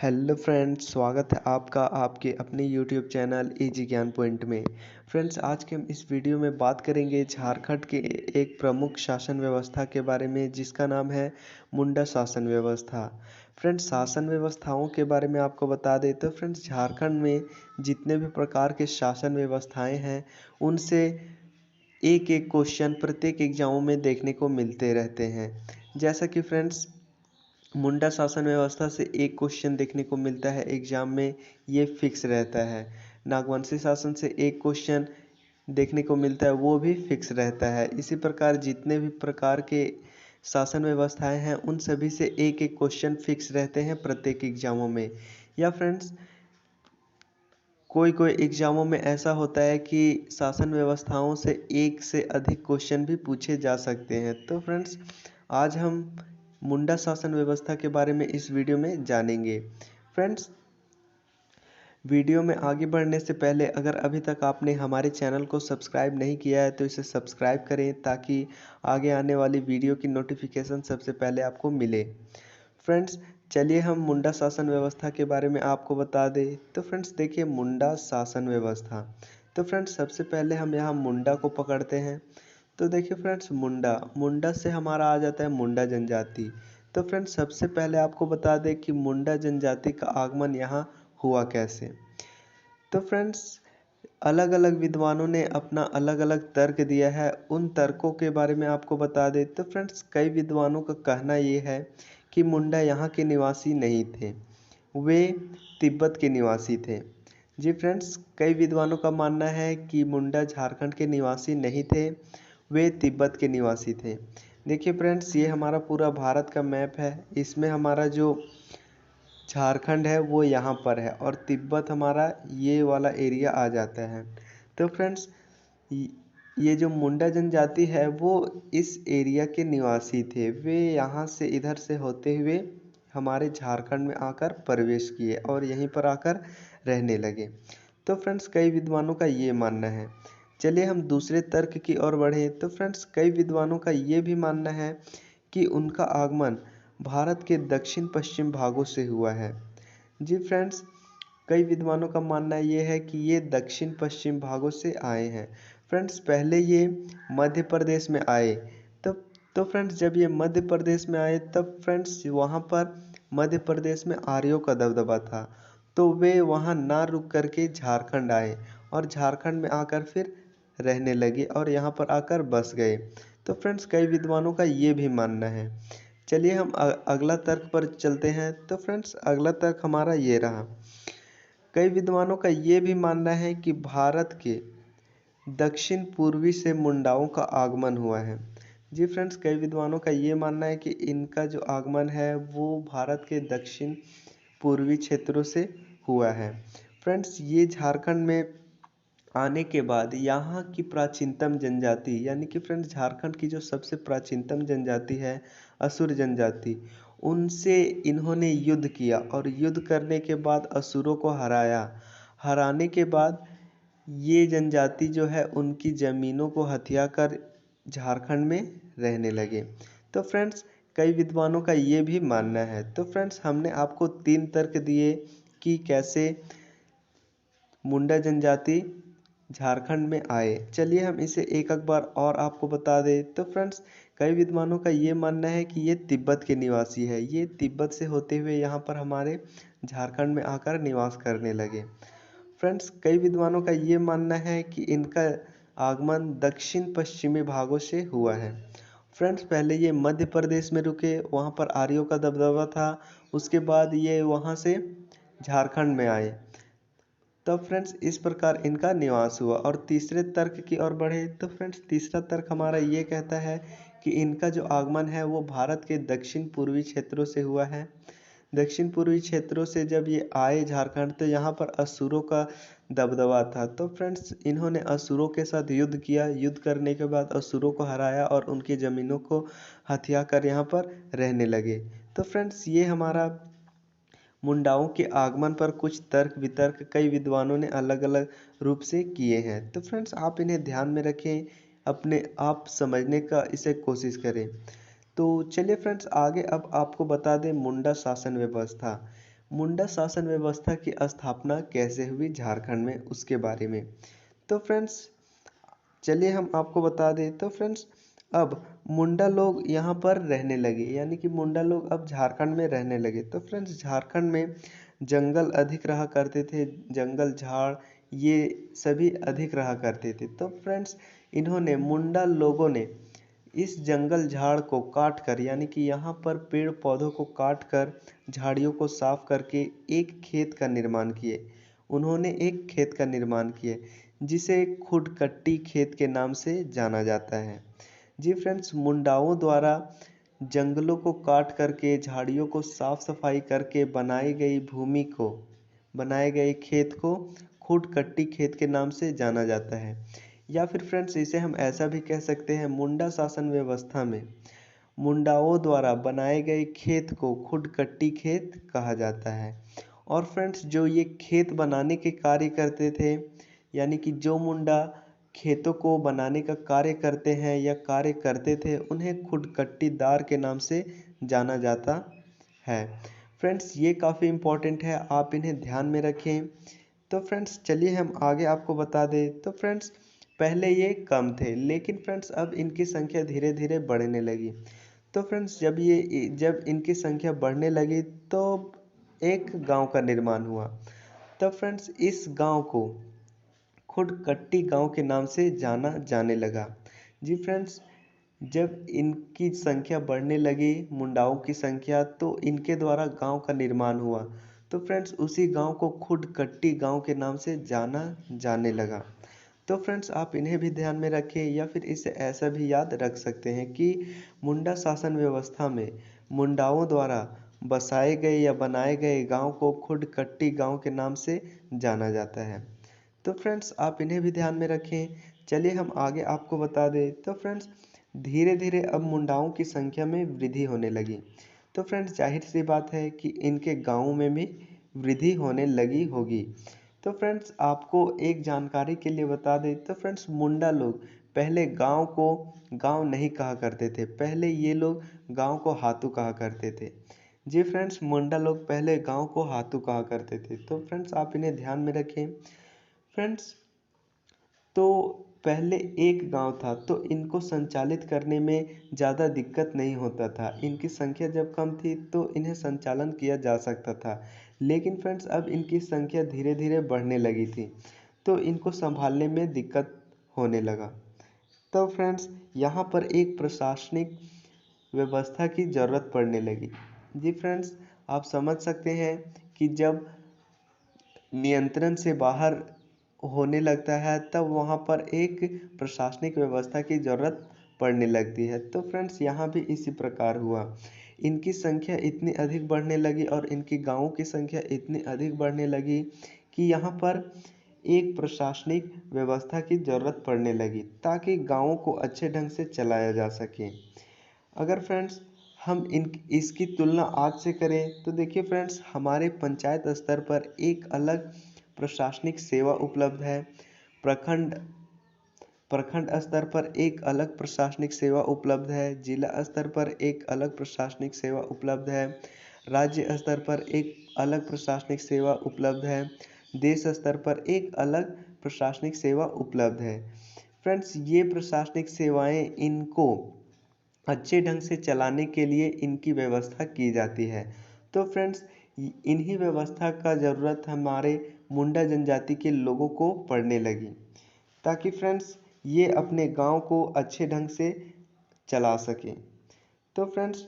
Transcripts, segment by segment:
Hello friends, स्वागत है आपका आपके अपने यूट्यूब चैनल इजी ज्ञान पॉइंट में। फ्रेंड्स, आज के हम इस वीडियो में बात करेंगे झारखंड के एक प्रमुख शासन व्यवस्था के बारे में, जिसका नाम है मुंडा शासन व्यवस्था। फ्रेंड्स, शासन व्यवस्थाओं के बारे में आपको बता दें तो फ्रेंड्स, झारखंड में जितने भी प्रकार के शासन व्यवस्थाएं हैं उनसे एक एक क्वेश्चन प्रत्येक एग्जामों में देखने को मिलते रहते हैं। जैसा कि फ्रेंड्स, मुंडा शासन व्यवस्था से एक क्वेश्चन देखने को मिलता है एग्जाम में, ये फिक्स रहता है। नागवंशी शासन से एक क्वेश्चन देखने को मिलता है, वो भी फिक्स रहता है। इसी प्रकार जितने भी प्रकार के शासन व्यवस्थाएं हैं उन सभी से एक एक क्वेश्चन फिक्स रहते हैं प्रत्येक एग्जामों में। या फ्रेंड्स, कोई कोई एग्जामों में ऐसा होता है कि शासन व्यवस्थाओं से एक से अधिक क्वेश्चन भी पूछे जा सकते हैं। तो फ्रेंड्स, आज हम मुंडा शासन व्यवस्था के बारे में इस वीडियो में जानेंगे। फ्रेंड्स, वीडियो में आगे बढ़ने से पहले अगर अभी तक आपने हमारे चैनल को सब्सक्राइब नहीं किया है तो इसे सब्सक्राइब करें, ताकि आगे आने वाली वीडियो की नोटिफिकेशन सबसे पहले आपको मिले। फ्रेंड्स, चलिए हम मुंडा शासन व्यवस्था के बारे में आपको बता दें। तो फ्रेंड्स देखिए, मुंडा शासन व्यवस्था। तो फ्रेंड्स, सबसे पहले हम यहाँ मुंडा को पकड़ते हैं। तो देखिए फ्रेंड्स, मुंडा मुंडा से हमारा आ जाता है मुंडा जनजाति। तो फ्रेंड्स, सबसे पहले आपको बता दें कि मुंडा जनजाति का आगमन यहाँ हुआ कैसे। तो फ्रेंड्स, अलग अलग विद्वानों ने अपना अलग अलग तर्क दिया है। उन तर्कों के बारे में आपको बता दें तो फ्रेंड्स, कई विद्वानों का कहना ये है कि मुंडा यहाँ के निवासी नहीं थे, वे तिब्बत के निवासी थे। जी फ्रेंड्स, कई विद्वानों का मानना है कि मुंडा झारखंड के निवासी नहीं थे, वे तिब्बत के निवासी थे। देखिए फ्रेंड्स, ये हमारा पूरा भारत का मैप है। इसमें हमारा जो झारखंड है वो यहाँ पर है और तिब्बत हमारा ये वाला एरिया आ जाता है। तो फ्रेंड्स, ये जो मुंडा जनजाति है वो इस एरिया के निवासी थे। वे यहाँ से इधर से होते हुए हमारे झारखंड में आकर प्रवेश किए और यहीं पर आकर रहने लगे। तो फ्रेंड्स, कई विद्वानों का ये मानना है। चलिए हम दूसरे तर्क की ओर बढ़ें। तो फ्रेंड्स, कई विद्वानों का ये भी मानना है कि उनका आगमन भारत के दक्षिण पश्चिम भागों से हुआ है। जी फ्रेंड्स, कई विद्वानों का मानना ये है कि ये दक्षिण पश्चिम भागों से आए हैं। फ्रेंड्स, पहले ये मध्य प्रदेश में आए। तब तो फ्रेंड्स, जब ये मध्य प्रदेश में आए तब फ्रेंड्स, वहाँ पर मध्य प्रदेश में आर्यों का दबदबा था। तो वे वहाँ ना रुक करके झारखंड आए और झारखंड में आकर फिर रहने लगे और यहाँ पर आकर बस गए। तो फ्रेंड्स, कई विद्वानों का ये भी मानना है। चलिए हम अगला तर्क पर चलते हैं। तो फ्रेंड्स, अगला तर्क हमारा ये रहा। कई विद्वानों का ये भी मानना है कि भारत के दक्षिण पूर्वी से मुंडाओं का आगमन हुआ है। जी फ्रेंड्स, कई विद्वानों का ये मानना है कि इनका जो आगमन है वो भारत के दक्षिण पूर्वी क्षेत्रों से हुआ है। फ्रेंड्स, ये झारखंड में आने के बाद यहाँ की प्राचीनतम जनजाति, यानी कि फ्रेंड्स, झारखंड की जो सबसे प्राचीनतम जनजाति है असुर जनजाति, उनसे इन्होंने युद्ध किया और युद्ध करने के बाद असुरों को हराया। हराने के बाद ये जनजाति जो है उनकी ज़मीनों को हथिया कर झारखंड में रहने लगे। तो फ्रेंड्स, कई विद्वानों का ये भी मानना है। तो फ्रेंड्स, हमने आपको 3 तर्क दिए कि कैसे मुंडा जनजाति झारखंड में आए। चलिए हम इसे एक एक बार और आपको बता दें। तो फ्रेंड्स, कई विद्वानों का ये मानना है कि ये तिब्बत के निवासी है। ये तिब्बत से होते हुए यहाँ पर हमारे झारखंड में आकर निवास करने लगे। फ्रेंड्स, कई विद्वानों का ये मानना है कि इनका आगमन दक्षिण पश्चिमी भागों से हुआ है। फ्रेंड्स, पहले ये मध्य प्रदेश में रुके, वहाँ पर आर्यों का दबदबा था। उसके बाद ये वहाँ से झारखंड में आए। तब फ्रेंड्स, इस प्रकार इनका निवास हुआ। और तीसरे तर्क की ओर बढ़े तो फ्रेंड्स, तीसरा तर्क हमारा ये कहता है कि इनका जो आगमन है वो भारत के दक्षिण पूर्वी क्षेत्रों से हुआ है। दक्षिण पूर्वी क्षेत्रों से जब ये आए झारखंड तो यहाँ पर असुरों का दबदबा था। तो फ्रेंड्स, इन्होंने असुरों के साथ युद्ध किया। युद्ध करने के बाद असुरों को हराया और उनकी ज़मीनों को हथिया कर यहाँ पर रहने लगे। तो फ्रेंड्स, ये हमारा मुंडाओं के आगमन पर कुछ तर्क वितर्क कई विद्वानों ने अलग अलग रूप से किए हैं। तो फ्रेंड्स, आप इन्हें ध्यान में रखें, अपने आप समझने का इसे कोशिश करें। तो चलिए फ्रेंड्स, आगे अब आपको बता दें मुंडा शासन व्यवस्था। मुंडा शासन व्यवस्था की स्थापना कैसे हुई झारखंड में, उसके बारे में। तो फ्रेंड्स चलिए हम आपको बता दें। तो फ्रेंड्स अब मुंडा लोग यहाँ पर रहने लगे, यानी कि मुंडा लोग अब झारखंड में रहने लगे। तो फ्रेंड्स झारखंड में जंगल अधिक रहा करते थे, जंगल झाड़ ये सभी अधिक रहा करते थे। तो फ्रेंड्स इन्होंने मुंडा लोगों ने इस जंगल झाड़ को काट कर, यानी कि यहाँ पर पेड़ पौधों को काट कर झाड़ियों को साफ करके एक खेत का निर्माण किए। उन्होंने एक खेत का निर्माण किए जिसे खुडकट्टी खेत के नाम से जाना जाता है। जी फ्रेंड्स, मुंडाओं द्वारा जंगलों को काट करके झाड़ियों को साफ सफाई करके बनाए गए खेत को खुडकट्टी खेत के नाम से जाना जाता है। या फिर फ्रेंड्स इसे हम ऐसा भी कह सकते हैं, मुंडा शासन व्यवस्था में मुंडाओं द्वारा बनाए गए खेत को खुडकट्टी खेत कहा जाता है। और फ्रेंड्स जो ये खेत बनाने के कार्य करते थे, यानी कि जो मुंडा खेतों को बनाने का कार्य करते हैं या कार्य करते थे, उन्हें खुडकट्टीदार के नाम से जाना जाता है। फ्रेंड्स ये काफ़ी इम्पोर्टेंट है, आप इन्हें ध्यान में रखें। तो फ्रेंड्स चलिए हम आगे आपको बता दें। तो फ्रेंड्स पहले ये कम थे, लेकिन फ्रेंड्स अब इनकी संख्या धीरे धीरे बढ़ने लगी। तो फ्रेंड्स जब इनकी संख्या बढ़ने लगी तो एक गांव का निर्माण हुआ। तब फ्रेंड्स इस गांव को खुडकट्टी गांव के नाम से जाना जाने लगा। जी फ्रेंड्स, जब इनकी संख्या बढ़ने लगी, मुंडाओं की संख्या, तो इनके द्वारा गांव का निर्माण हुआ। तो फ्रेंड्स उसी गांव को खुडकट्टी गांव के नाम से जाना जाने लगा। तो फ्रेंड्स आप इन्हें भी ध्यान में रखें, या फिर इसे ऐसा भी याद रख सकते हैं कि मुंडा शासन व्यवस्था में मुंडाओं द्वारा बसाए गए या बनाए गए गांव को खुडकट्टी गांव के नाम से जाना जाता है। तो फ्रेंड्स आप इन्हें भी ध्यान में रखें। चलिए हम आगे आपको बता दें। तो फ्रेंड्स धीरे धीरे अब मुंडाओं की संख्या में वृद्धि होने लगी। तो फ्रेंड्स जाहिर सी बात है कि इनके गाँव में भी वृद्धि होने लगी होगी। तो फ्रेंड्स आपको एक जानकारी के लिए बता दें। तो फ्रेंड्स मुंडा लोग पहले गांव को गांव नहीं कहा करते थे, पहले ये लोग गांव को हातू कहा करते थे। जी फ्रेंड्स, मुंडा लोग पहले गांव को हातू कहा करते थे। तो फ्रेंड्स आप इन्हें ध्यान में रखें। फ्रेंड्स तो पहले एक गांव था, तो इनको संचालित करने में ज़्यादा दिक्कत नहीं होता था। इनकी संख्या जब कम थी तो इन्हें संचालन किया जा सकता था। लेकिन फ्रेंड्स अब इनकी संख्या धीरे धीरे बढ़ने लगी थी, तो इनको संभालने में दिक्कत होने लगा। तो फ्रेंड्स यहाँ पर एक प्रशासनिक व्यवस्था की ज़रूरत पड़ने लगी। जी फ्रेंड्स, आप समझ सकते हैं कि जब नियंत्रण से बाहर होने लगता है तब वहाँ पर एक प्रशासनिक व्यवस्था की ज़रूरत पड़ने लगती है। तो फ्रेंड्स यहाँ भी इसी प्रकार हुआ। इनकी संख्या इतनी अधिक बढ़ने लगी और इनकी गाँवों की संख्या इतनी अधिक बढ़ने लगी कि यहाँ पर एक प्रशासनिक व्यवस्था की ज़रूरत पड़ने लगी, ताकि गाँवों को अच्छे ढंग से चलाया जा सके। अगर फ्रेंड्स हम इन इसकी तुलना आज से करें तो देखिए फ्रेंड्स, हमारे पंचायत स्तर पर एक अलग प्रशासनिक सेवा उपलब्ध है। प्रखंड प्रखंड स्तर पर एक अलग प्रशासनिक सेवा उपलब्ध है। जिला स्तर पर एक अलग प्रशासनिक सेवा उपलब्ध है। राज्य स्तर पर एक अलग प्रशासनिक सेवा उपलब्ध है। देश स्तर पर एक अलग प्रशासनिक सेवा उपलब्ध है। फ्रेंड्स ये प्रशासनिक सेवाएं इनको अच्छे ढंग से चलाने के लिए इनकी व्यवस्था की जाती है। तो फ्रेंड्स इन्हीं व्यवस्था का ज़रूरत हमारे मुंडा जनजाति के लोगों को पड़ने लगी, ताकि फ्रेंड्स ये अपने गांव को अच्छे ढंग से चला सकें। तो फ्रेंड्स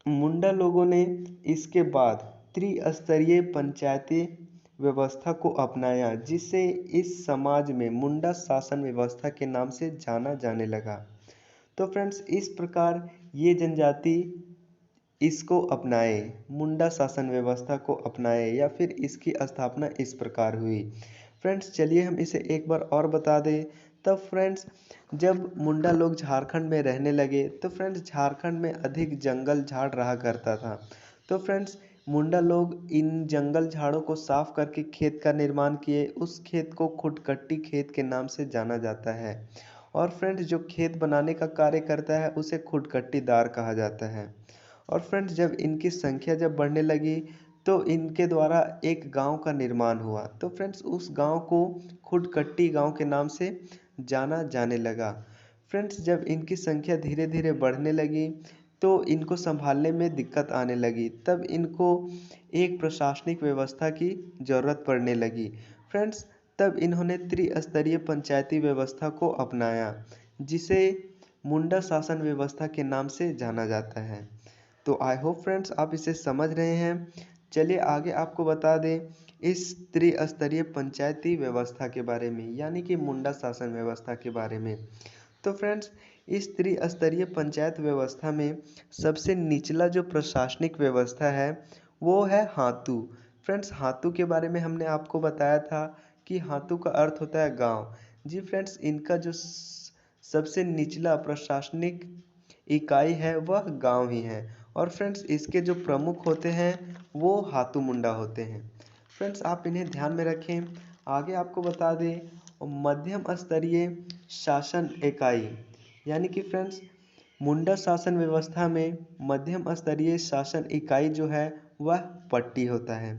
मुंडा लोगों ने इसके बाद त्रिस्तरीय पंचायती व्यवस्था को अपनाया, जिसे इस समाज में मुंडा शासन व्यवस्था के नाम से जाना जाने लगा। तो फ्रेंड्स इस प्रकार ये जनजाति इसको अपनाए, मुंडा शासन व्यवस्था को अपनाए, या फिर इसकी स्थापना इस प्रकार हुई। फ्रेंड्स चलिए हम इसे एक बार और बता दें। तब फ्रेंड्स जब मुंडा लोग झारखंड में रहने लगे तो फ्रेंड्स झारखंड में अधिक जंगल झाड़ रहा करता था। तो फ्रेंड्स मुंडा लोग इन जंगल झाड़ों को साफ करके खेत का निर्माण किए। उस खेत को खुडकट्टी खेत के नाम से जाना जाता है। और फ्रेंड्स जो खेत बनाने का कार्य करता है उसे खुडकट्टीदार कहा जाता है। और फ्रेंड्स जब इनकी संख्या जब बढ़ने लगी तो इनके द्वारा एक गांव का निर्माण हुआ। तो फ्रेंड्स उस गांव को खुडकट्टी गांव के नाम से जाना जाने लगा। फ्रेंड्स जब इनकी संख्या धीरे धीरे बढ़ने लगी तो इनको संभालने में दिक्कत आने लगी, तब इनको एक प्रशासनिक व्यवस्था की ज़रूरत पड़ने लगी। फ्रेंड्स तब इन्होंने त्रिस्तरीय पंचायती व्यवस्था को अपनाया, जिसे मुंडा शासन व्यवस्था के नाम से जाना जाता है। तो आई होप फ्रेंड्स आप इसे समझ रहे हैं। चलिए आगे आपको बता दें इस त्रिस्तरीय पंचायती व्यवस्था के बारे में, यानी कि मुंडा शासन व्यवस्था के बारे में। तो फ्रेंड्स इस त्रिस्तरीय पंचायत व्यवस्था में सबसे निचला जो प्रशासनिक व्यवस्था है वो है हातू। फ्रेंड्स हातू के बारे में हमने आपको बताया था कि हातू का अर्थ होता है गांव। जी फ्रेंड्स इनका जो सबसे निचला प्रशासनिक इकाई है वह गांव ही है, और फ्रेंड्स इसके जो प्रमुख होते हैं वो हातू मुंडा होते हैं। फ्रेंड्स आप इन्हें ध्यान में रखें। आगे आपको बता दें मध्यम स्तरीय शासन इकाई, यानी कि फ्रेंड्स मुंडा शासन व्यवस्था में मध्यम स्तरीय शासन इकाई जो है वह पट्टी होता है।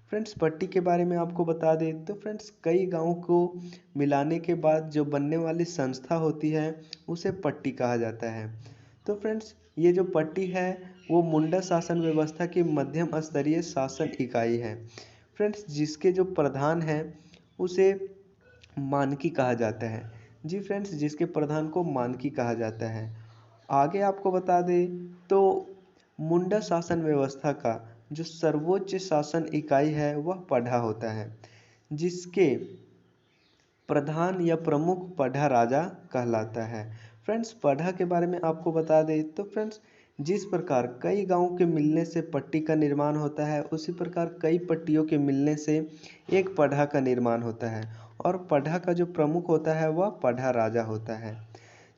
फ्रेंड्स पट्टी के बारे में आपको बता दें तो फ्रेंड्स कई गांवों को मिलाने के बाद जो बनने वाली संस्था होती है उसे पट्टी कहा जाता है। तो फ्रेंड्स ये जो पट्टी है वो मुंडा शासन व्यवस्था की मध्यम स्तरीय शासन इकाई है। फ्रेंड्स जिसके जो प्रधान है उसे मानकी कहा जाता है। जी फ्रेंड्स जिसके प्रधान को मानकी कहा जाता है। आगे आपको बता दें तो मुंडा शासन व्यवस्था का जो सर्वोच्च शासन इकाई है वह पढ़ा होता है, जिसके प्रधान या प्रमुख पढ़ा राजा कहलाता है। फ्रेंड्स पढ़ा के बारे में आपको बता दें तो फ्रेंड्स जिस प्रकार कई गांवों के मिलने से पट्टी का निर्माण होता है, उसी प्रकार कई पट्टियों के मिलने से एक पढ़ा का निर्माण होता है, और पढ़ा का जो प्रमुख होता है वह पढ़ा राजा होता है।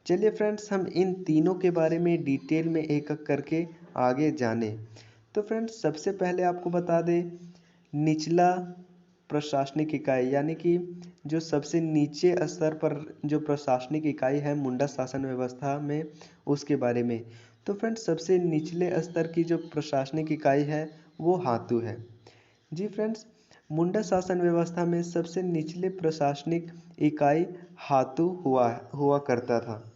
चलिए फ्रेंड्स हम इन तीनों के बारे में डिटेल में एक एक करके आगे जाने। तो फ्रेंड्स सबसे पहले आपको बता दें निचला प्रशासनिक इकाई, यानी कि जो सबसे नीचे स्तर पर जो प्रशासनिक इकाई है मुंडा शासन व्यवस्था में उसके बारे में। तो फ्रेंड्स सबसे निचले स्तर की जो प्रशासनिक इकाई है वो हातू है। जी फ्रेंड्स मुंडा शासन व्यवस्था में सबसे निचले प्रशासनिक इकाई हातू हुआ करता था,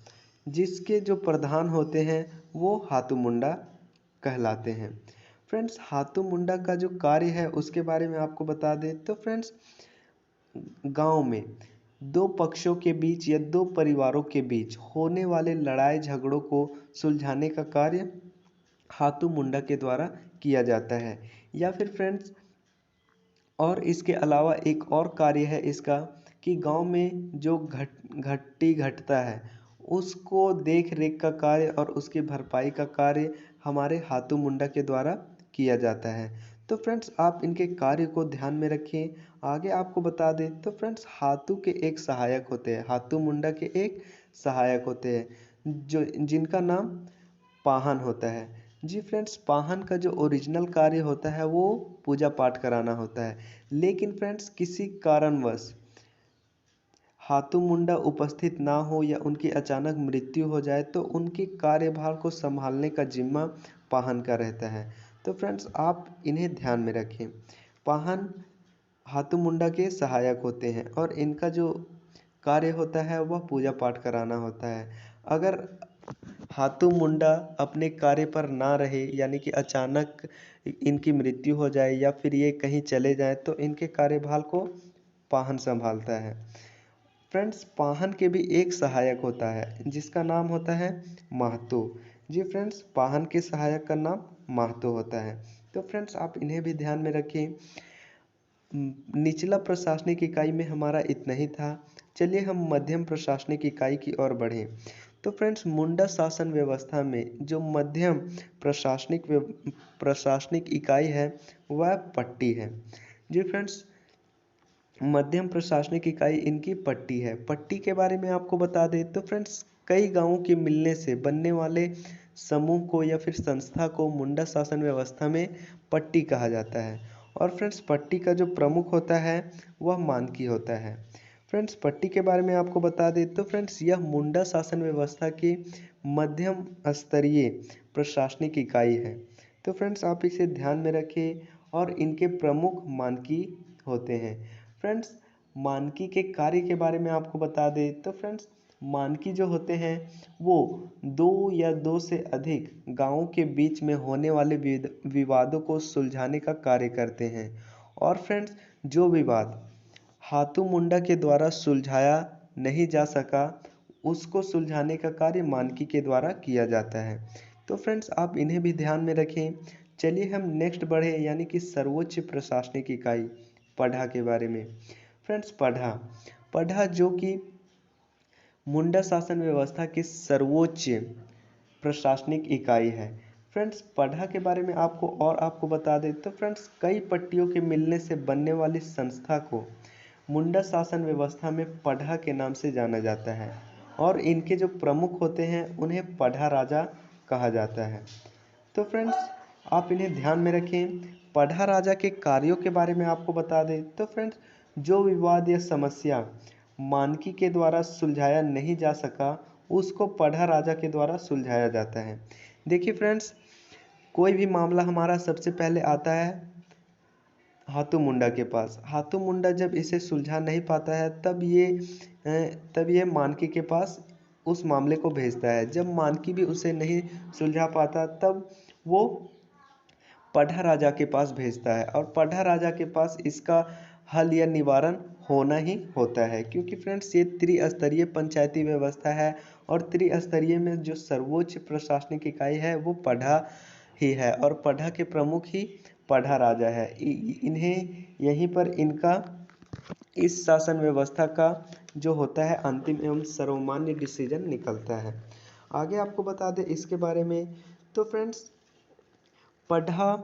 जिसके जो प्रधान होते हैं वो हातू मुंडा कहलाते हैं। फ्रेंड्स हातू मुंडा का जो कार्य है उसके बारे में आपको बता दें तो फ्रेंड्स गांव में दो पक्षों के बीच या दो परिवारों के बीच होने वाले लड़ाई झगड़ों को सुलझाने का कार्य हातू मुंडा के द्वारा किया जाता है। या फिर फ्रेंड्स और इसके अलावा एक और कार्य है इसका कि गांव में जो घटती घटता है उसको देख रेख का कार्य और उसकी भरपाई का कार्य हमारे हातू मुंडा के द्वारा किया जाता है। तो फ्रेंड्स आप इनके कार्य को ध्यान में रखें। आगे आपको बता दें तो फ्रेंड्स हातू के एक सहायक होते हैं, हातू मुंडा के एक सहायक होते हैं जो जिनका नाम पाहन होता है। जी फ्रेंड्स पाहन का जो ओरिजिनल कार्य होता है वो पूजा पाठ कराना होता है, लेकिन फ्रेंड्स किसी कारणवश हातू मुंडा उपस्थित ना हो या उनकी अचानक मृत्यु हो जाए तो उनके कार्यभार को संभालने का जिम्मा पाहन का रहता है। तो फ्रेंड्स आप इन्हें ध्यान में रखें। पाहन हातू मुंडा के सहायक होते हैं और इनका जो कार्य होता है वह पूजा पाठ कराना होता है। अगर हातू मुंडा अपने कार्य पर ना रहे, यानी कि अचानक इनकी मृत्यु हो जाए या फिर ये कहीं चले जाएं तो इनके कार्यभार को पाहन संभालता है। फ्रेंड्स पाहन के भी एक सहायक होता है जिसका नाम होता है महतो। जी फ्रेंड्स पाहन के सहायक का नाम महतो होता है। तो फ्रेंड्स आप इन्हें भी ध्यान में रखें। निचला प्रशासनिक इकाई में हमारा इतना ही था। चलिए हम मध्यम प्रशासनिक इकाई की ओर बढ़ें। तो फ्रेंड्स मुंडा शासन व्यवस्था में जो मध्यम प्रशासनिक इकाई है वह पट्टी है। जी फ्रेंड्स मध्यम प्रशासनिक इकाई इनकी पट्टी है। पट्टी के बारे में आपको बता दें तो फ्रेंड्स कई गांवों के मिलने से बनने वाले समूह को या फिर संस्था को मुंडा शासन व्यवस्था में पट्टी कहा जाता है। और फ्रेंड्स पट्टी का जो प्रमुख होता है वह मानकी होता है। फ्रेंड्स पट्टी के बारे में आपको बता दें तो फ्रेंड्स यह मुंडा शासन व्यवस्था की मध्यम स्तरीय प्रशासनिक इकाई है। तो फ्रेंड्स आप इसे ध्यान में रखें और इनके प्रमुख मानकी होते हैं। फ्रेंड्स, मानकी के कार्य के बारे में आपको बता दें तो फ्रेंड्स, मानकी जो होते हैं वो दो या दो से अधिक गांवों के बीच में होने वाले विवादों को सुलझाने का कार्य करते हैं। और फ्रेंड्स, जो विवाद हाथू मुंडा के द्वारा सुलझाया नहीं जा सका, उसको सुलझाने का कार्य मानकी के द्वारा किया जाता है। तो फ्रेंड्स, आप इन्हें भी ध्यान में रखें। चलिए हम नेक्स्ट बढ़े, यानी कि सर्वोच्च प्रशासनिक इकाई पढ़ा के बारे में। फ्रेंड्स, पढ़ा पढ़ा जो कि मुंडा शासन व्यवस्था की सर्वोच्च प्रशासनिक इकाई है। फ्रेंड्स, पढ़ा के बारे में आपको बता दें तो फ्रेंड्स, कई पट्टियों के मिलने से बनने वाली संस्था को मुंडा शासन व्यवस्था में पढ़ा के नाम से जाना जाता है और इनके जो प्रमुख होते हैं उन्हें पढ़ा राजा कहा जाता है। तो फ्रेंड्स, आप इन्हें ध्यान में रखें। पढ़ा राजा के कार्यों के बारे में आपको बता दें तो फ्रेंड्स, जो विवाद या समस्या मानकी के द्वारा सुलझाया नहीं जा सका, उसको पढ़ा राजा के द्वारा सुलझाया जाता है। देखिए फ्रेंड्स, कोई भी मामला हमारा सबसे पहले आता है हाथू मुंडा के पास। हाथू मुंडा जब इसे सुलझा नहीं पाता है तब ये मानकी के पास उस मामले को भेजता है। जब मानकी भी उसे नहीं सुलझा पाता तब वो पढ़ा राजा के पास भेजता है और पढ़ा राजा के पास इसका हल या निवारण होना ही होता है, क्योंकि फ्रेंड्स, ये त्रिस्तरीय पंचायती व्यवस्था है और त्रिस्तरीय में जो सर्वोच्च प्रशासनिक इकाई है वो पढ़ा ही है और पढ़ा के प्रमुख ही पढ़ा राजा है। इन्हें यहीं पर इनका इस शासन व्यवस्था का जो होता है अंतिम एवं सर्वमान्य डिसीजन निकलता है। आगे आपको बता दें इसके बारे में तो फ्रेंड्स, पढ़ा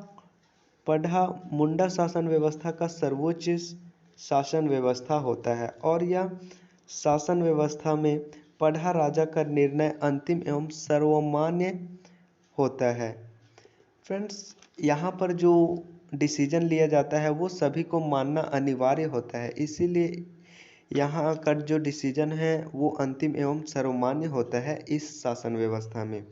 पढ़ा मुंडा शासन व्यवस्था का सर्वोच्च शासन व्यवस्था होता है और यह शासन व्यवस्था में पढ़ा राजा का निर्णय अंतिम एवं सर्वमान्य होता है। फ्रेंड्स, यहाँ पर जो डिसीजन लिया जाता है वो सभी को मानना अनिवार्य होता है, इसीलिए यहाँ का जो डिसीजन है वो अंतिम एवं सर्वमान्य होता है इस शासन व्यवस्था में।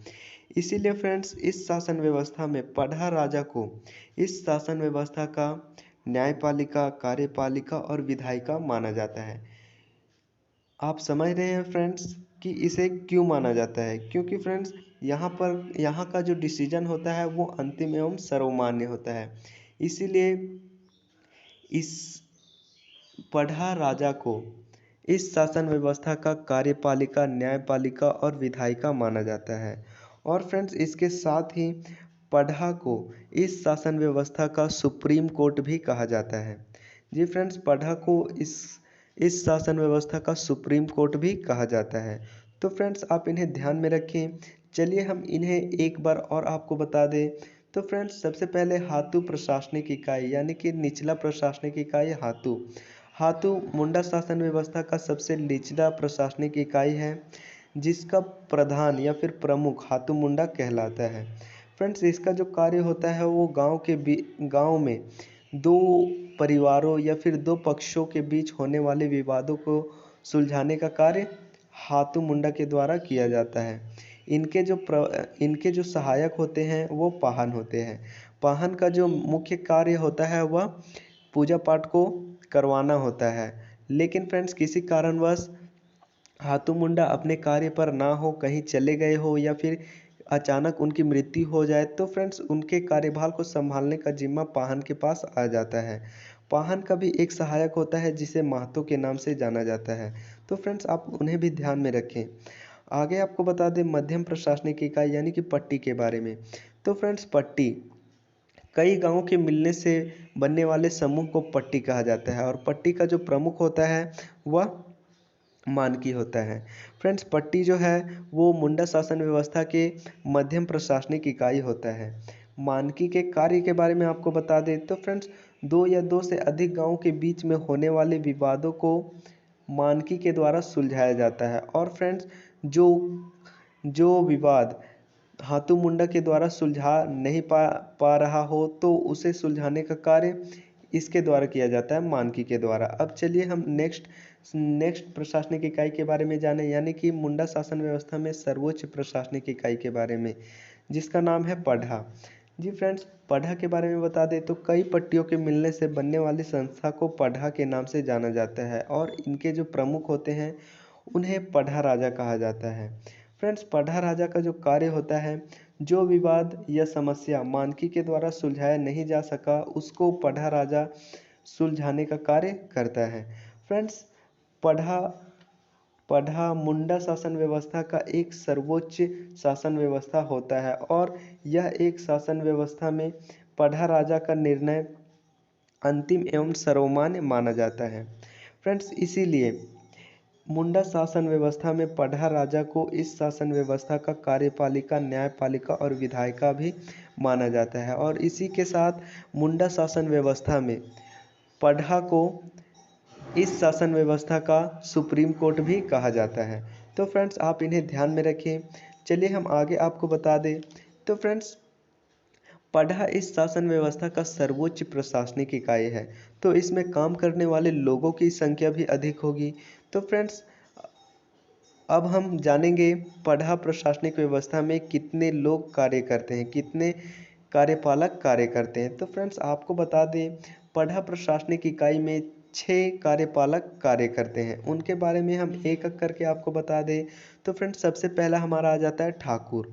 इसीलिए फ्रेंड्स, इस शासन व्यवस्था में पढ़ा राजा को इस शासन व्यवस्था का न्यायपालिका, कार्यपालिका और विधायिका माना जाता है। आप समझ रहे हैं फ्रेंड्स कि इसे क्यों माना जाता है? क्योंकि फ्रेंड्स, यहाँ का जो डिसीजन होता है वो अंतिम एवं सर्वमान्य होता है। इसीलिए इस पढ़ा राजा को इस शासन व्यवस्था का कार्यपालिका, न्यायपालिका और विधायिका माना जाता है। और फ्रेंड्स, इसके साथ ही पढ़ा को इस शासन व्यवस्था का सुप्रीम कोर्ट भी कहा जाता है। जी फ्रेंड्स, पढ़ा को इस शासन व्यवस्था का सुप्रीम कोर्ट भी कहा जाता है। तो फ्रेंड्स, आप इन्हें ध्यान में रखें। चलिए हम इन्हें एक बार और आपको बता दें तो फ्रेंड्स, सबसे पहले हाथू प्रशासनिक इकाई, यानी कि निचला प्रशासनिक इकाई हाथू। हाथू मुंडा शासन व्यवस्था का सबसे निचला प्रशासनिक इकाई है, जिसका प्रधान या फिर प्रमुख हाथू मुंडा कहलाता है। फ्रेंड्स, इसका जो कार्य होता है वो गांव में दो परिवारों या फिर दो पक्षों के बीच होने वाले विवादों को सुलझाने का कार्य हाथू मुंडा के द्वारा किया जाता है। इनके जो सहायक होते हैं वो पाहन होते हैं। पाहन का जो मुख्य कार्य होता है वह पूजा पाठ को करवाना होता है। लेकिन फ्रेंड्स, किसी कारणवश हाथू मुंडा अपने कार्य पर ना हो, कहीं चले गए हो या फिर अचानक उनकी मृत्यु हो जाए तो फ्रेंड्स, उनके कार्यभार को संभालने का जिम्मा पाहन के पास आ जाता है। पाहन का भी एक सहायक होता है जिसे महतो के नाम से जाना जाता है। तो फ्रेंड्स, आप उन्हें भी ध्यान में रखें। आगे आपको बता दें मध्यम प्रशासनिक इकाई यानी कि पट्टी के बारे में। तो फ्रेंड्स, पट्टी कई गांवों के मिलने से बनने वाले समूह को पट्टी कहा जाता है और पट्टी का जो प्रमुख होता है वह मानकी होता है। फ्रेंड्स, पट्टी जो है वो मुंडा शासन व्यवस्था के मध्यम प्रशासनिक इकाई होता है। मानकी के कार्य के बारे में आपको बता दें तो फ्रेंड्स, दो या दो से अधिक गांवों के बीच में होने वाले विवादों को मानकी के द्वारा सुलझाया जाता है। और फ्रेंड्स, जो जो विवाद हाथू मुंडा के द्वारा सुलझा नहीं पा रहा हो तो उसे सुलझाने का कार्य इसके द्वारा किया जाता है, मानकी के द्वारा। अब चलिए हम नेक्स्ट प्रशासनिक इकाई के बारे में जाने, यानी कि मुंडा शासन व्यवस्था में सर्वोच्च प्रशासनिक इकाई के बारे में, जिसका नाम है पढ़ा। जी फ्रेंड्स, पढ़ा के बारे में बता दें तो कई पट्टियों के मिलने से बनने वाली संस्था को पढ़ा के नाम से जाना जाता है और इनके जो प्रमुख होते हैं उन्हें पढ़ा राजा कहा जाता है। फ्रेंड्स, पढ़ा राजा का जो कार्य होता है, जो विवाद या समस्या मानकी के द्वारा सुलझाया नहीं जा सका उसको पढ़ा राजा सुलझाने का कार्य करता है। फ्रेंड्स, पढ़ा पढ़ा मुंडा शासन व्यवस्था का एक सर्वोच्च शासन व्यवस्था होता है और यह एक शासन व्यवस्था में पढ़ा राजा का निर्णय अंतिम एवं सर्वमान्य माना जाता है। फ्रेंड्स, इसीलिए मुंडा शासन व्यवस्था में पढ़ा राजा को इस शासन व्यवस्था का कार्यपालिका, न्यायपालिका और विधायिका भी माना जाता है और इसी के साथ मुंडा शासन व्यवस्था में पढ़ा को इस शासन व्यवस्था का सुप्रीम कोर्ट भी कहा जाता है। तो फ्रेंड्स, आप इन्हें ध्यान में रखें। चलिए हम आगे आपको बता दें। तो फ्रेंड्स, पढ़ा इस शासन व्यवस्था का सर्वोच्च प्रशासनिक इकाई है, तो इसमें काम करने वाले लोगों की संख्या भी अधिक होगी। तो फ्रेंड्स, अब हम जानेंगे पढ़ा प्रशासनिक व्यवस्था में कितने लोग कार्य करते हैं, कितने कार्यपालक कार्य करते हैं। तो फ्रेंड्स, आपको बता दें, पढ़ा प्रशासनिक इकाई में 6 कार्यपालक कार्य करते हैं। उनके बारे में हम एक एक करके आपको बता दें। तो फ्रेंड्स, सबसे पहला हमारा आ जाता है ठाकुर।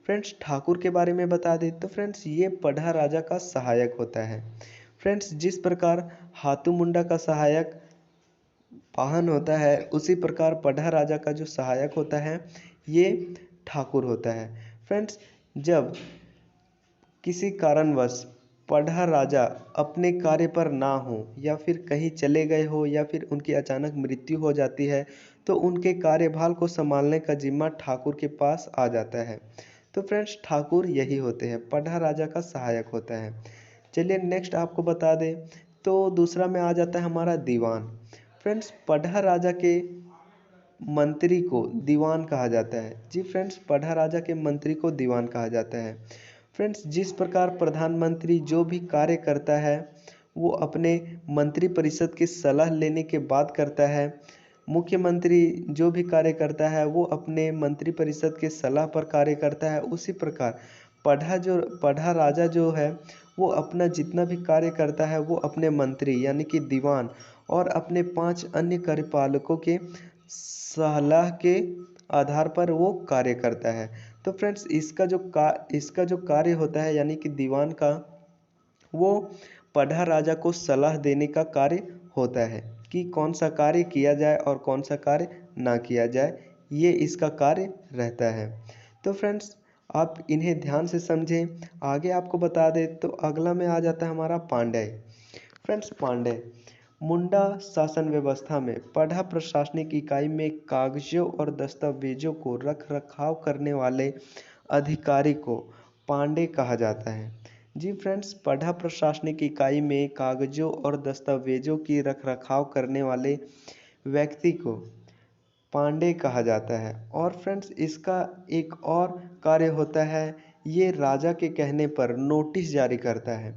फ्रेंड्स, ठाकुर के बारे में बता दें तो फ्रेंड्स, ये पढ़ा राजा का सहायक होता है। फ्रेंड्स, जिस प्रकार हाथू मुंडा का सहायक वाहन होता है, उसी प्रकार पढ़ा राजा का जो सहायक होता है ये ठाकुर होता है। फ्रेंड्स, जब किसी कारणवश पढ़ा राजा अपने कार्य पर ना हो या फिर कहीं चले गए हो या फिर उनकी अचानक मृत्यु हो जाती है, तो उनके कार्यभार को संभालने का जिम्मा ठाकुर के पास आ जाता है। तो फ्रेंड्स, ठाकुर यही होते हैं, पढ़ा राजा का सहायक होता है। चलिए नेक्स्ट आपको बता दें। तो दूसरा में आ जाता है हमारा दीवान। फ्रेंड्स, पढ़ा राजा के मंत्री को दीवान कहा जाता है। जी फ्रेंड्स, पढ़ा राजा के मंत्री को दीवान कहा जाता है। फ्रेंड्स, जिस प्रकार प्रधानमंत्री जो भी कार्य करता है वो अपने मंत्री परिषद की सलाह लेने के बाद करता है, मुख्यमंत्री जो भी कार्य करता है वो अपने मंत्री परिषद के सलाह पर कार्य करता है, उसी प्रकार पढ़ा राजा जो है वो अपना जितना भी कार्य करता है वो अपने मंत्री यानी कि दीवान और अपने 5 अन्य कार्यपालकों के सलाह के आधार पर वो कार्य करता है। तो फ्रेंड्स, इसका जो कार्य होता है यानी कि दीवान का, वो पढ़ा राजा को सलाह देने का कार्य होता है कि कौन सा कार्य किया जाए और कौन सा कार्य ना किया जाए, ये इसका कार्य रहता है। तो फ्रेंड्स, आप इन्हें ध्यान से समझें। आगे आपको बता दें तो अगला में आ जाता है हमारा पांडेय। फ्रेंड्स, पांडेय मुंडा शासन व्यवस्था में पढ़ा प्रशासनिक इकाई में कागजों और दस्तावेजों को रख रखाव करने वाले अधिकारी को पांडे कहा जाता है। जी फ्रेंड्स, पढ़ा प्रशासनिक इकाई में कागजों और दस्तावेजों की रख रखाव करने वाले व्यक्ति को पांडे कहा जाता है। और फ्रेंड्स, इसका एक और कार्य होता है, ये राजा के कहने पर नोटिस जारी करता है।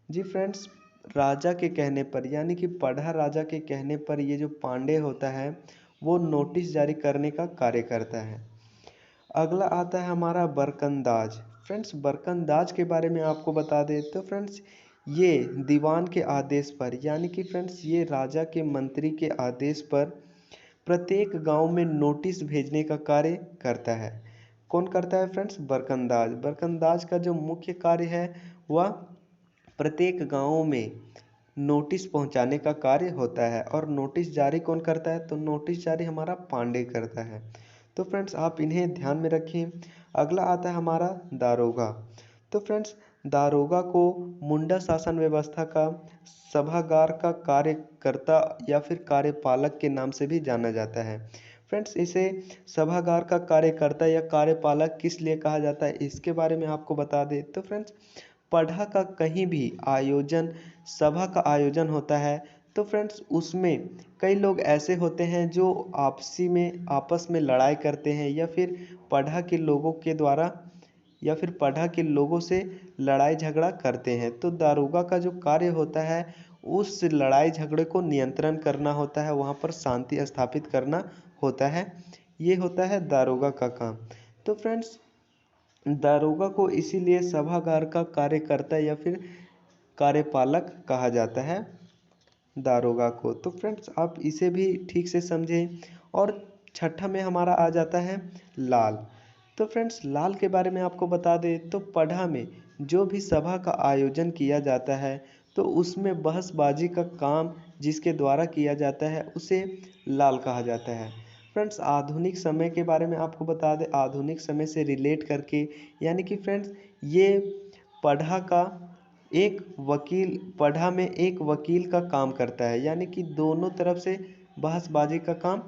जी फ्रेंड्स, राजा के कहने पर यानी कि पढ़ा राजा के कहने पर ये जो पांडे होता है वो नोटिस जारी करने का कार्य करता है। अगला आता है हमारा बरकंदाज। फ्रेंड्स, बरकंदाज के बारे में आपको बता दें तो फ्रेंड्स, ये दीवान के आदेश पर यानी कि फ्रेंड्स ये राजा के मंत्री के आदेश पर प्रत्येक गांव में नोटिस भेजने का कार्य करता है। कौन करता है फ्रेंड्स? बरकंदाज। बरकंदाज का जो मुख्य कार्य है वह प्रत्येक गांवों में नोटिस पहुंचाने का कार्य होता है। और नोटिस जारी कौन करता है? तो नोटिस जारी हमारा पांडे करता है। तो फ्रेंड्स, आप इन्हें ध्यान में रखें। अगला आता है हमारा दारोगा। तो फ्रेंड्स, दारोगा को मुंडा शासन व्यवस्था का सभागार का कार्यकर्ता या फिर कार्यपालक के नाम से भी जाना जाता है। फ्रेंड्स, इसे सभागार का कार्यकर्ता या कार्यपालक किस लिए कहा जाता है, इसके बारे में आपको बता दें तो फ्रेंड्स, पढ़ा का कहीं भी आयोजन, सभा का आयोजन होता है तो फ्रेंड्स उसमें कई लोग ऐसे होते हैं जो आपस में लड़ाई करते हैं या फिर पढ़ा के लोगों के द्वारा या फिर पढ़ा के लोगों से लड़ाई झगड़ा करते हैं। तो दारोगा का जो कार्य होता है उस लड़ाई झगड़े को नियंत्रण करना होता है, वहाँ पर शांति स्थापित करना होता है। ये होता है दारोगा का काम। तो फ्रेंड्स, दारोगा को इसीलिए सभागार का कार्यकर्ता या फिर कार्यपालक कहा जाता है, दारोगा को। तो फ्रेंड्स आप इसे भी ठीक से समझें। और छठा में हमारा आ जाता है लाल। तो फ्रेंड्स लाल के बारे में आपको बता दें तो पढ़ा में जो भी सभा का आयोजन किया जाता है तो उसमें बहसबाजी का काम जिसके द्वारा किया जाता है उसे लाल कहा जाता है। फ्रेंड्स आधुनिक समय के बारे में आपको बता दें, आधुनिक समय से रिलेट करके, यानी कि फ्रेंड्स ये पढ़ा का एक वकील, पढ़ा में एक वकील का काम करता है, यानी कि दोनों तरफ से बहसबाजी का काम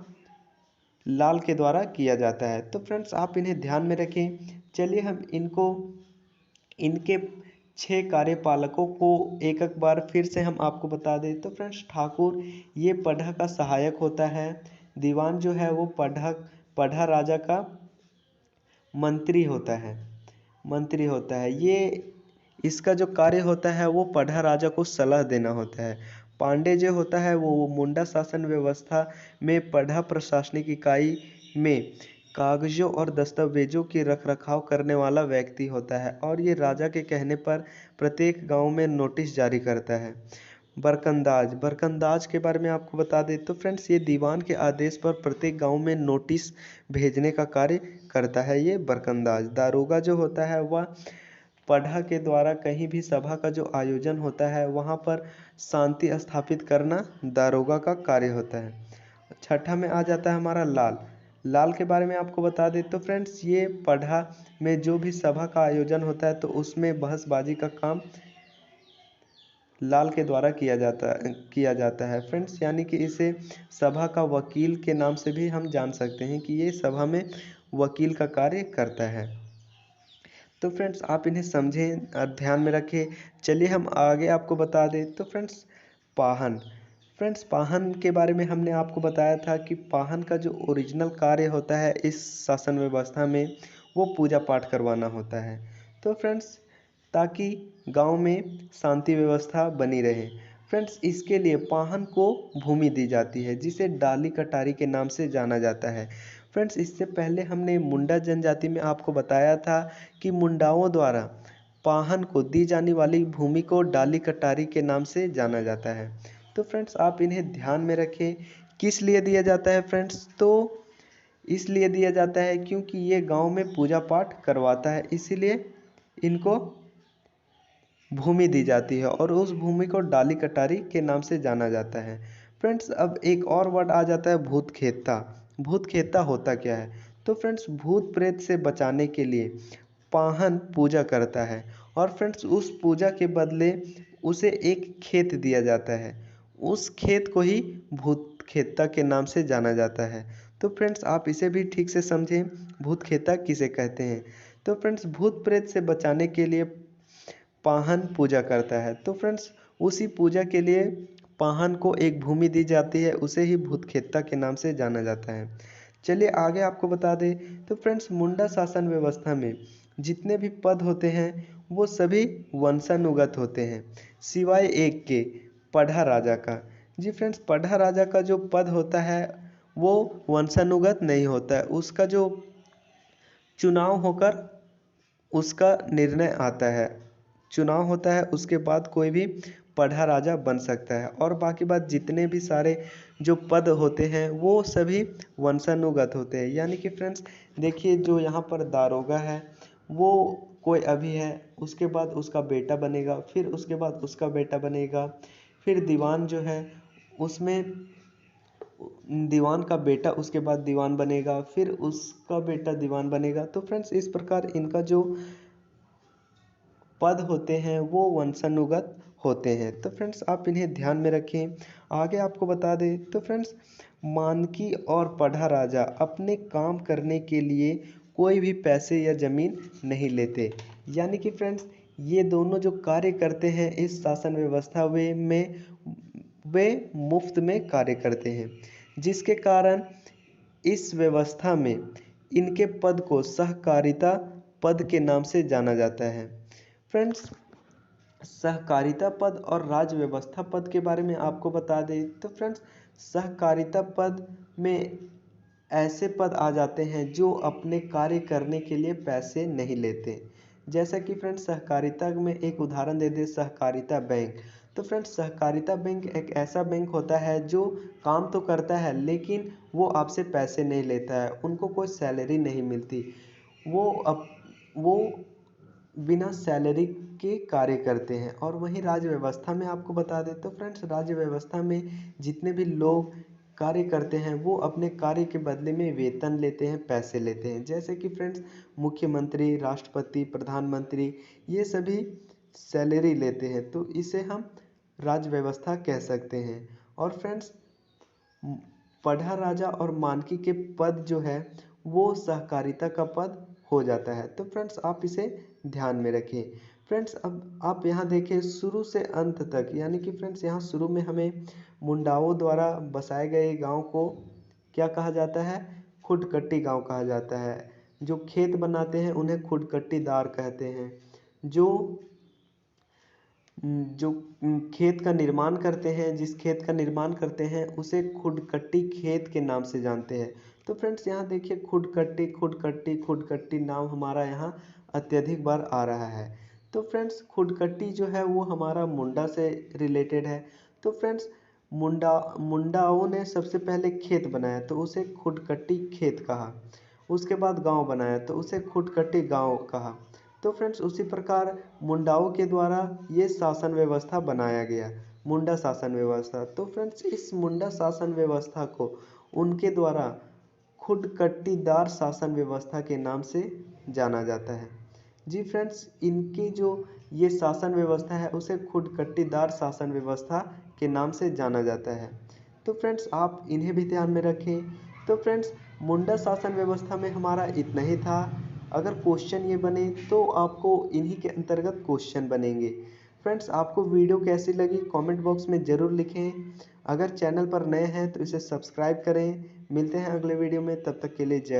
लाल के द्वारा किया जाता है। तो फ्रेंड्स आप इन्हें ध्यान में रखें। चलिए हम इनके 6 कार्यपालकों को एक एक बार फिर से हम आपको बता दें। तो फ्रेंड्स ठाकुर ये पढ़ा का सहायक होता है। दीवान जो है वो पढ़ा राजा का मंत्री होता है, मंत्री होता है। ये इसका जो कार्य होता है वो पढ़ा राजा को सलाह देना होता है। पांडे जो होता है वो मुंडा शासन व्यवस्था में पढ़ा प्रशासनिक इकाई में कागजों और दस्तावेजों की रखरखाव करने वाला व्यक्ति होता है और ये राजा के कहने पर प्रत्येक गांव में नोटिस जारी करता है। बरकंदाज, बरकंदाज के बारे में आपको बता दें तो फ्रेंड्स ये दीवान के आदेश पर प्रत्येक गांव में नोटिस भेजने का कार्य करता है, ये बरकंदाज। दारोगा जो होता है वह पढ़ा के द्वारा कहीं भी सभा का जो आयोजन होता है वहाँ पर शांति स्थापित करना दारोगा का कार्य होता है। छठा में आ जाता है हमारा लाल। लाल के बारे में आपको बता दें तो फ्रेंड्स ये पढ़ा में जो भी सभा का आयोजन होता है तो उसमें बहसबाजी का काम लाल के द्वारा किया जाता है फ्रेंड्स, यानी कि इसे सभा का वकील के नाम से भी हम जान सकते हैं कि ये सभा में वकील का कार्य करता है। तो फ्रेंड्स आप इन्हें समझें और ध्यान में रखें। चलिए हम आगे आपको बता दें तो फ्रेंड्स पाहन। फ्रेंड्स पाहन के बारे में हमने आपको बताया था कि पाहन का जो ओरिजिनल कार्य होता है इस शासन व्यवस्था में वो पूजा पाठ करवाना होता है। तो फ्रेंड्स ताकि गांव में शांति व्यवस्था बनी रहे, फ्रेंड्स इसके लिए पाहन को भूमि दी जाती है जिसे डाली कटारी के नाम से जाना जाता है। फ्रेंड्स इससे पहले हमने मुंडा जनजाति में आपको बताया था कि मुंडाओं द्वारा पाहन को दी जाने वाली भूमि को डाली कटारी के नाम से जाना जाता है। तो फ्रेंड्स आप इन्हें ध्यान में रखें। किस लिए दिया जाता है फ्रेंड्स, तो इसलिए दिया जाता है क्योंकि ये गांव में पूजा पाठ करवाता है, इसीलिए इनको भूमि दी जाती है और उस भूमि को डाली कटारी के नाम से जाना जाता है। फ्रेंड्स अब एक और वर्ड आ जाता है भूत खेता। भूत खेता होता क्या है, तो फ्रेंड्स भूत प्रेत से बचाने के लिए पाहन पूजा करता है और फ्रेंड्स उस पूजा के बदले उसे एक खेत दिया जाता है, उस खेत को ही भूत खेता के नाम से जाना जाता है। तो फ्रेंड्स आप इसे भी ठीक से समझें, भूत खेता किसे कहते हैं। तो फ्रेंड्स भूत प्रेत से बचाने के लिए पाहन पूजा करता है, तो फ्रेंड्स उसी पूजा के लिए पाहन को एक भूमि दी जाती है, उसे ही भूतखेता के नाम से जाना जाता है। चलिए आगे आपको बता दें तो फ्रेंड्स मुंडा शासन व्यवस्था में जितने भी पद होते हैं वो सभी वंशानुगत होते हैं सिवाय एक के, पढ़ा राजा का। जी फ्रेंड्स पढ़ा राजा का जो पद होता है वो वंशानुगत नहीं होता है, उसका जो चुनाव होकर उसका निर्णय आता है, चुनाव होता है उसके बाद कोई भी पढ़ा राजा बन सकता है और बाकी बात जितने भी सारे जो पद होते हैं वो सभी वंशानुगत होते हैं। यानी कि फ्रेंड्स देखिए जो यहाँ पर दारोगा है वो कोई अभी है, उसके बाद उसका बेटा बनेगा, फिर उसके बाद उसका बेटा बनेगा, फिर दीवान जो है उसमें दीवान का बेटा उसके बाद दीवान बनेगा, फिर उसका बेटा दीवान बनेगा। तो फ्रेंड्स इस प्रकार इनका जो पद होते हैं वो वंशानुगत होते हैं। तो फ्रेंड्स आप इन्हें ध्यान में रखें। आगे आपको बता दें तो फ्रेंड्स मानकी और पढ़ा राजा अपने काम करने के लिए कोई भी पैसे या ज़मीन नहीं लेते, यानी कि फ्रेंड्स ये दोनों जो कार्य करते हैं इस शासन व्यवस्था वे मुफ्त में कार्य करते हैं, जिसके कारण इस व्यवस्था में इनके पद को सहकारिता पद के नाम से जाना जाता है। फ्रेंड्स सहकारिता पद और राज्य व्यवस्था पद के बारे में आपको बता दें तो फ्रेंड्स सहकारिता पद में ऐसे पद आ जाते हैं जो अपने कार्य करने के लिए पैसे नहीं लेते। जैसा कि फ्रेंड्स सहकारिता में एक उदाहरण दे दे, सहकारिता बैंक। तो फ्रेंड्स सहकारिता बैंक एक ऐसा बैंक होता है जो काम तो करता है लेकिन वो आपसे पैसे नहीं लेता है, उनको कोई सैलरी नहीं मिलती। वो बिना सैलरी के कार्य करते हैं। और वहीं राज्य व्यवस्था में आपको बता दें तो फ्रेंड्स राज्य व्यवस्था में जितने भी लोग कार्य करते हैं वो अपने कार्य के बदले में वेतन लेते हैं, पैसे लेते हैं। जैसे कि फ्रेंड्स मुख्यमंत्री, राष्ट्रपति, प्रधानमंत्री, ये सभी सैलरी लेते हैं, तो इसे हम राज्य व्यवस्था कह सकते हैं। और फ्रेंड्स पढ़ा राजा और मानकी के पद जो है वो सहकारिता का पद हो जाता है। तो फ्रेंड्स आप इसे ध्यान में रखें। फ्रेंड्स अब आप यहाँ देखें शुरू से अंत तक, यानी कि फ्रेंड्स यहाँ शुरू में हमें मुंडाओं द्वारा बसाए गए गांव को क्या कहा जाता है, खुडकट्टी गांव कहा जाता है। जो खेत बनाते हैं उन्हें खुडकट्टीदार कहते हैं। जो जो खेत का निर्माण करते हैं, जिस खेत का निर्माण करते हैं उसे खुडकट्टी खेत के नाम से जानते हैं। तो फ्रेंड्स यहाँ देखिए खुडकट्टी खुडकट्टी खुडकट्टी नाम हमारा यहाँ अत्यधिक बार आ रहा है। तो फ्रेंड्स खुडकट्टी जो है वो हमारा मुंडा से रिलेटेड है। तो फ्रेंड्स मुंडाओं ने सबसे पहले खेत बनाया तो उसे खुडकट्टी खेत कहा। उसके बाद गांव बनाया तो उसे खुडकट्टी गांव कहा। तो फ्रेंड्स उसी प्रकार मुंडाओं के द्वारा ये शासन व्यवस्था बनाया गया, मुंडा शासन व्यवस्था। तो फ्रेंड्स इस मुंडा शासन व्यवस्था को उनके द्वारा खुडकट्टीदार शासन व्यवस्था के नाम से जाना जाता है। जी फ्रेंड्स इनकी जो ये शासन व्यवस्था है उसे खुडकट्टीदार शासन व्यवस्था के नाम से जाना जाता है। तो फ्रेंड्स आप इन्हें भी ध्यान में रखें। तो फ्रेंड्स मुंडा शासन व्यवस्था में हमारा इतना ही था। अगर क्वेश्चन ये बने तो आपको इन्हीं के अंतर्गत क्वेश्चन बनेंगे। फ्रेंड्स आपको वीडियो कैसी लगी कमेंट बॉक्स में ज़रूर लिखें। अगर चैनल पर नए हैं तो इसे सब्सक्राइब करें। मिलते हैं अगले वीडियो में, तब तक के लिए जय।